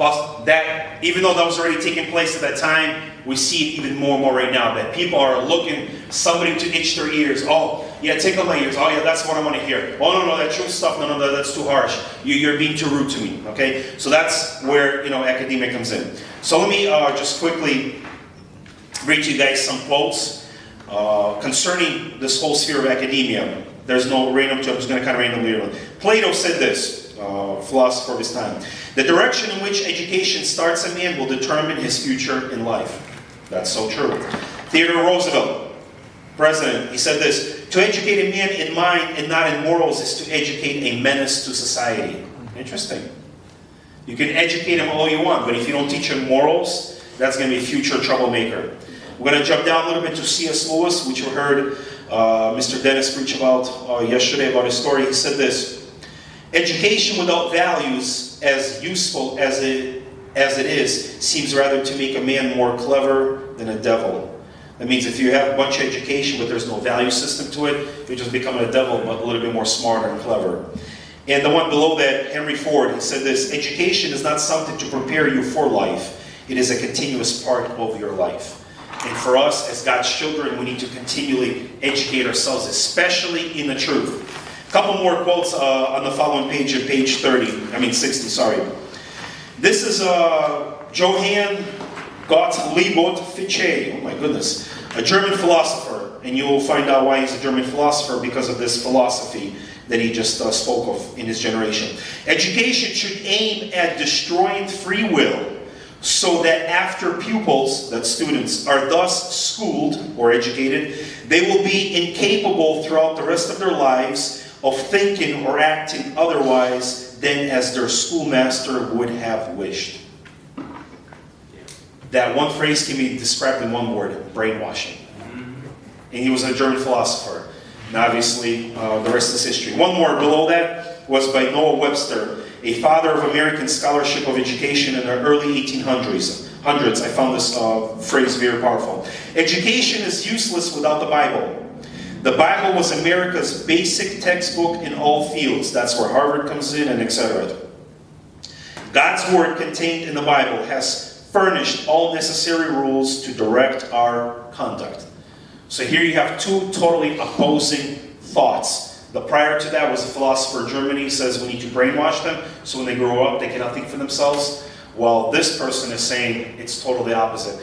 that, even though that was already taking place at that time, we see it even more and more right now, that people are looking somebody to itch their ears. Oh, yeah, tickle my ears. Oh, yeah, that's what I want to hear. Oh, no, that truth stuff, no, that's too harsh. You're being too rude to me, okay? So that's where, academia comes in. So let me just quickly read you guys some quotes concerning this whole sphere of academia. There's no random, I'm just going to kind of randomly read them. Plato said this, philosopher of his time. The direction in which education starts a man will determine his future in life. That's so true. Theodore Roosevelt, president, he said this: to educate a man in mind and not in morals is to educate a menace to society. Interesting. You can educate him all you want, but if you don't teach him morals, that's going to be a future troublemaker. We're going to jump down a little bit to C.S. Lewis, which we heard Mr. Dennis preach about yesterday about his story. He said this: education without values, as useful as it is, seems rather to make a man more clever than a devil. That means if you have a bunch of education but there's no value system to it, you're just becoming a devil, but a little bit more smarter and clever. And the one below that, Henry Ford, he said this: education is not something to prepare you for life. It is a continuous part of your life. And for us, as God's children, we need to continually educate ourselves, especially in the truth. A couple more quotes on the following page, at page 60, sorry. This is Johann Gottlieb Fichte, oh my goodness, a German philosopher. And you will find out why he's a German philosopher, because of this philosophy that he just spoke of in his generation. Education should aim at destroying free will, so that after pupils, that's students, are thus schooled or educated, they will be incapable throughout the rest of their lives of thinking or acting otherwise than as their schoolmaster would have wished. That one phrase can be described in one word: brainwashing. And he was a German philosopher. And obviously, the rest is history. One more below that was by Noah Webster, a father of American scholarship of education in the early 1800s. I found this phrase very powerful. Education is useless without the Bible. The Bible was America's basic textbook in all fields. That's where Harvard comes in, and etc. God's word contained in the Bible has furnished all necessary rules to direct our conduct. So here you have two totally opposing thoughts. The prior to that was a philosopher in Germany. He says we need to brainwash them so when they grow up they cannot think for themselves. While this person is saying it's totally opposite.